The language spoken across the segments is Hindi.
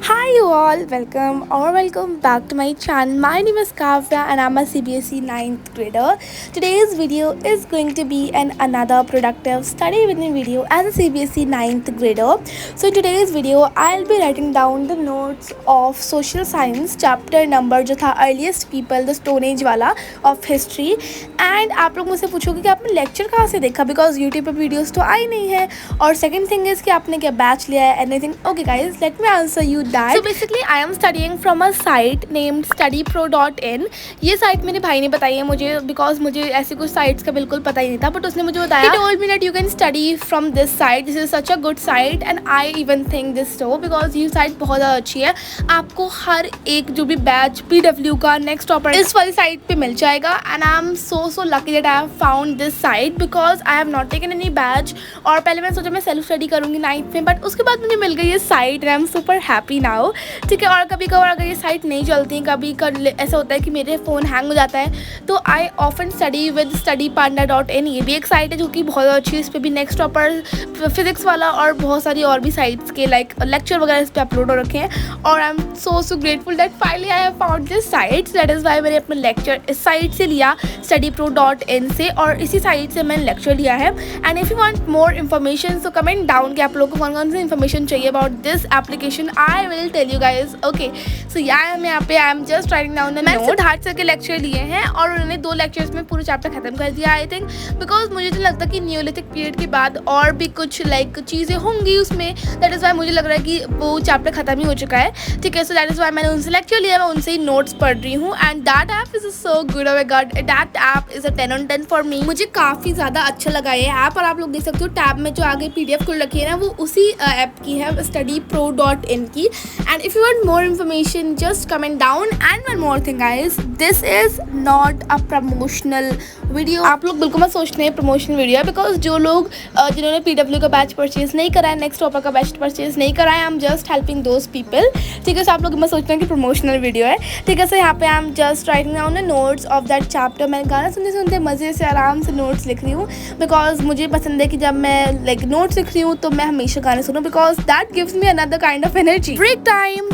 Hi you all, welcome back to my channel. My name is Kavya and I'm a CBSE ninth grader. Today's video is going to be another productive study within video as a CBSE ninth grader. So in today's video I'll be writing down the notes of social science chapter number जो था earliest people the stone age वाला of history. एंड आप लोग मुझसे पूछोगे कि आपने लेक्चर कहाँ से देखा, बिकॉज यूट्यूब पर वीडियोस तो आई नहीं है, और सेकंड थिंग इज़ कि आपने क्या बैच लिया है anything. Okay guys, let me answer you that. So basically I am studying from a site named studypro.in. ये साइट मेरे भाई ने बताई है मुझे, बिकॉज मुझे ऐसी कुछ साइट्स का बिल्कुल पता ही नहीं था, बट उसने मुझे बताया. He told me that you can study from this site. This is such a good site and I even think this so, because ये साइट बहुत ज़्यादा अच्छी है. आपको हर एक जो भी बैच PW का नेक्स्ट टॉपर इस वाली साइट पे मिल जाएगा. And I am so lucky that I have found this site because I have not taken any batch. और पहले मैंने सोचा मैं सेल्फ स्टडी करूँगी नाइन्थ में, बट उसके बाद मुझे मिल गई ये site and I am super happy now. ठीक है, और कभी कभार अगर ये साइट नहीं चलती, कभी ऐसा होता है कि मेरे फ़ोन हैंग हो जाता है, तो I often study with studypanda.in. ये भी एक साइट है जो कि बहुत अच्छी है. इस पर भी नेक्स्ट टॉपर फिजिक्स वाला और बहुत सारी और भी साइट्स के लाइक लेक्चर वगैरह इस पर अपलोड हो रखे हैं. और I am so grateful that finally I have found this site. That is Y मैंने अपना लेक्चर इस साइट से लिया, studypro.in से, और इसी साइट से मैंने लेक्चर लिया है. And if you want more information so comment down कि आप लोगों को कौन कौन सी इन्फॉर्मेशन चाहिए about this application. I will tell you guys. Okay, so यहाँ पे I am just writing down the note. Siddharth sir के लेक्चर लिए हैं और उन्होंने 2 लेक्चर्स में पूरा चैप्टर खत्म कर दिया आई थिंक, बिकॉज मुझे तो लगता है कि न्यूलिथिक पीरियड के बाद और भी कुछ लाइक चीज़ें होंगी उसमें. दैट इज़ वाई मुझे लग रहा है कि वो चैप्टर खत्म ही हो चुका है. ठीक है, सो दैट इज़ वाई मैंने उनसे लेक्चर लिया, मैं उनसे ही नोट्स पढ़ रही हूँ. And that app is so good. Oh my God, that app is a 10 on 10 for me. मुझे काफ़ी ज़्यादा अच्छा लगा ये ऐप. और आप लोग देख सकते हो टैब में जो आगे PDF खुल रखी है ना, वो उसी ऐप की है, studypro.in की. And if you want more information just comment down. And one more thing guys, this is not a promotional video. आप लोग बिल्कुल मत सोचते हैं प्रमोशनल वीडियो है, बिकॉज जो लोग जिन्होंने PW का बैच परचेज नहीं करा है, नेक्स्ट टॉपर का बैच परचेज नहीं करा है, आई am just helping those people. ठीक है, सो आप लोग मत सोचते हैं कि प्रमोशनल वीडियो है. ठीक है, सो यहाँ पे I am just writing down the notes of that chapter. मैं गाना सुनते सुनते मज़े से आराम से नोट्स लिख रही हूँ, बिकॉज मुझे पसंद है कि जब मैं लाइक नोट्स लिख रही हूँ तो मैं हमेशा गाने सुनूँ, because that gives me another kind of energy. Break time.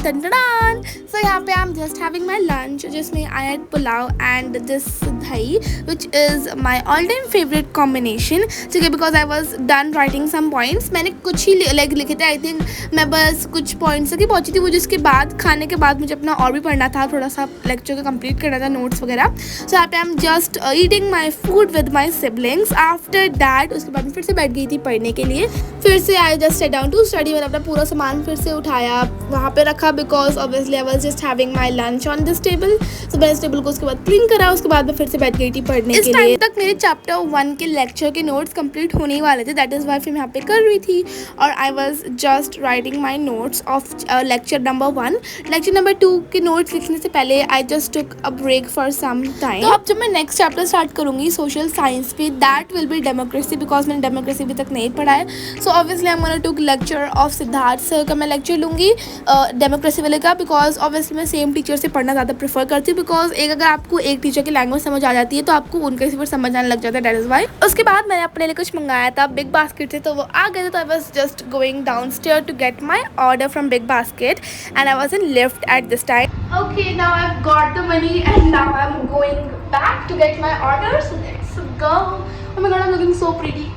So यहाँ पे I am just having my lunch, जिसमें I had pulao and this dahi, which is my all time favourite combination. ठीक है, because I was done writing some points. मैंने कुछ ही लाइक लिखे थे, आई थिंक मैं बस कुछ पॉइंट्स तक ही पहुँची थी. वो जिसके बाद खाने के बाद मुझे अपना और भी पढ़ना था, थोड़ा सा लेक्चर को कंप्लीट करना था, नोट्स वगैरह. सो यहाँ पे I am just eating my food with my siblings. After that उसके बाद मैं फिर से बैठ गई थी पढ़ने के लिए. फिर से I just set down to study. मैंने अपना पूरा सामान फिर से उठाया, वहाँ पे रखा, because obviously I was just having my lunch on this table. सो मैंने इस टेबल को उसके बाद क्लीन करा, उसके बाद मैं फिर से बैठ गई थी पढ़ने के लिए. इस टाइम तक मेरे चैप्टर 1 के लेक्चर के नोट्स कंप्लीट होने ही वाले थे. दैट इज़ वाई फिर मैं यहाँ पे कर रही थी, और I was just writing my notes of lecture number 1. Lecture number 2 के नोट्स लिखने से पहले I just took a break for some time. तो अब जब मैं नेक्स्ट चैप्टर स्टार्ट करूँगी सोशल साइंस पे, that will be democracy, because मैंने डेमोक्रेसी अभी तक नहीं पढ़ा है. So obviously I am gonna took lecture of Siddharth sir का मैं लेक्चर लूँगी डेमोक्रेसी वाले का, बिकॉज ऑब्वियसली मैं सेम टीचर से पढ़ना ज़्यादा प्रेफर करती हूँ, बिकॉज अगर आपको एक टीचर की लैंग्वेज समझ आ जाती है तो आपको उनके से फिर समझ आने लग जाता है. That is Y. उसके बाद मैंने अपने लिए कुछ मंगाया था बिग बास्केट से, तो वो आ गए थे. तो I was just going down stair to get my order from Big Basket and I was in lift at this time. Okay, now I've got the money and now I'm going back to get my order. So let's go. Oh my god, I'm looking so pretty.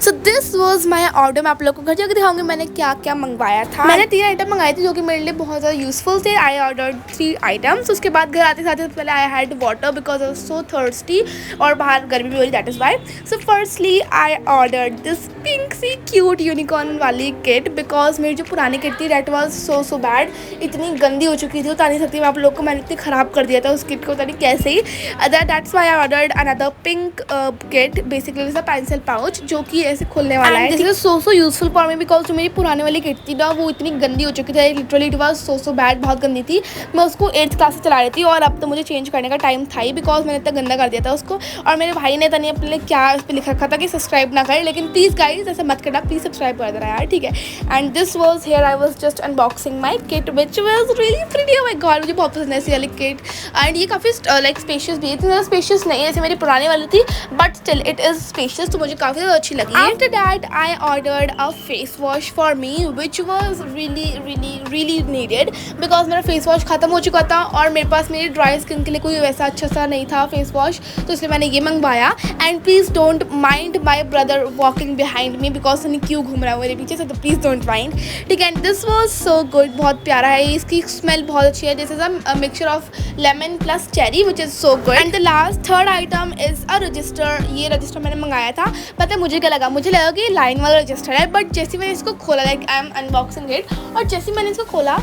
So this was my order. मैं आप लोग को घर जाकर दिखाऊंगी मैंने क्या क्या मंगवाया था. मैंने 3 आइटम मंगाए थे जो कि मेरे लिए बहुत ज़्यादा यूजफुल थे. I order 3 items. उसके बाद घर आते साथ पहले I had water because I was so thirsty, और बाहर गर्मी भी हो रही. That is why. So firstly I order this pink see cute unicorn वाली किट, बिकॉज मेरी जो पुरानी किट थी दैट वॉज सो बैड. इतनी गंदी हो चुकी थी, बता नहीं सकती मैं आप लोग को. मैंने इतनी ख़राब कर दिया था उस किट को, पता नहीं कैसे ही. That's why I ordered another pink kit, basically a pencil pouch, जो कि ऐसे खुलने वाला है. This is so useful for me, because जो मेरी पुराने वाली किट थी ना, वो इतनी गंदी हो चुकी थी. Literally it was so bad, बहुत गंदी थी. मैं उसको 8th क्लास से चला रही थी, और अब तो मुझे चेंज करने का टाइम था ही, बिकॉज मैंने इतना गंदा कर दिया था उसको. और मेरे भाई ने तनी अपने लिए क्या उस पर लिखा रखा था कि सब्सक्राइब ना करें, लेकिन प्लीज़ गाइज ऐसा मत करना, प्लीज़ सब्सक्राइब कर देना यार. ठीक है. And this was here I was just unboxing my kit which was really pretty. Oh my God, मुझे बहुत पसंद है ऐसी वाली किट. एंड ये काफ़ी लाइक स्पेशियस भी है. इतनी ज़्यादा स्पेशियस नहीं है जैसे मेरी पुरानी वाली थी, but still it is spacious, तो मुझे काफ़ी ज़्यादा अच्छी लगी। After that I ordered a face wash for me which was really needed because मेरा फेस वॉश ख़त्म हो चुका था और मेरे पास मेरी ड्राई स्किन के लिए कोई वैसा अच्छा सा नहीं था फेस वॉश, तो इसलिए मैंने ये मंगवाया। And please don't mind my brother walking behind me because उन्हें क्यों घूम रहा है मेरे पीछे से, तो प्लीज़ डोंट माइंड, ठीक है। दिस वॉज सो गुड, बहुत प्यारा है, इसकी स्मेल बहुत अच्छी है, this is a mixture of lemon plus cherry which is so good. And the last third item is a resistor. ये रजिस्टर मैंने मंगाया था, पता है मुझे क्या लगा, मुझे लगा कि लाइन वाला रजिस्टर है, बट जैसे मैंने इसको खोला, like I am unboxing it, और जैसे मैंने इसको खोला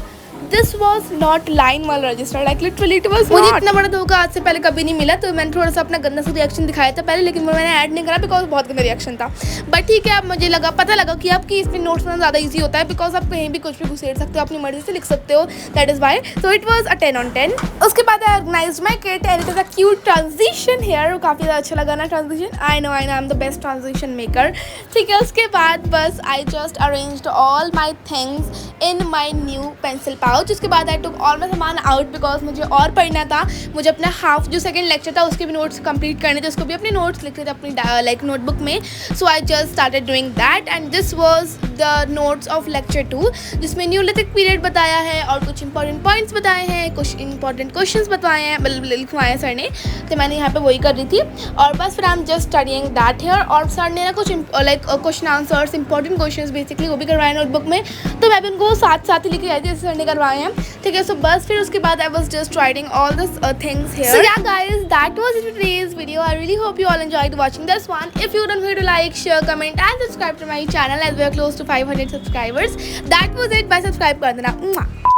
दिस वॉज नॉट लाइन वाला register, like literally it was. मुझे इतना बड़ा धोखा आज से पहले कभी नहीं मिला, तो मैंने थोड़ा सा अपना गंदा सा रिएक्शन दिखाया था पहले, लेकिन वो मैंने ऐड नहीं करा बिकॉज बहुत गंदा रिएक्शन था। बट ठीक है, अब मुझे पता लगा कि आपकी इसमें नोट्स बनाना ज़्यादा ईजी होता है बिकॉज आप कहीं भी कुछ भी घुसेड़ सकते हो, अपनी मर्जी से लिख सकते हो, that is why. So it was a 10 on 10। उसके बाद I organise my kit and it is a cute transition here, काफ़ी ज़्यादा अच्छा लगा ना transition, I know I am the best transition maker, ठीक है। उसके बाद बस I just arranged all my things in my new pencil pouch. उसके बाद आई टुक ऑल माई सामान आउट बिकॉज मुझे और पढ़ना था, मुझे अपना हाफ जो सेकंड लेक्चर था उसके भी नोट्स कंप्लीट करने थे, उसको भी अपने नोट्स लिखने थे अपनी लाइक नोटबुक में। So I just started doing that and this was the notes of lecture 2 जिसमें न्यूलिथिक पीरियड बताया है और कुछ इंपॉर्टेंट पॉइंट्स बताए हैं, कुछ इंपॉर्टेंट क्वेश्चंस बताए हैं, मतलब लिखवाए हैं सर ने, तो मैंने यहाँ पे वही कर रही थी। और बस फिर आई am just studying that here, और सर ने ना कुछ like question answers important questions basically वो भी करवाए नोटबुक में, तो मैं भी उनको साथ साथ ही लिखे आई थी जैसे सर ने करवाए हैं, ठीक है। सो बस फिर उसके बाद I was just writing all this things here. So yeah guys, that was it today's video. I really hope you all enjoyed watching this one. If you don't forget to like, share, comment and subscribe to my channel as we are close to 500 subscribers. That was it. Bye, subscribe कर देना।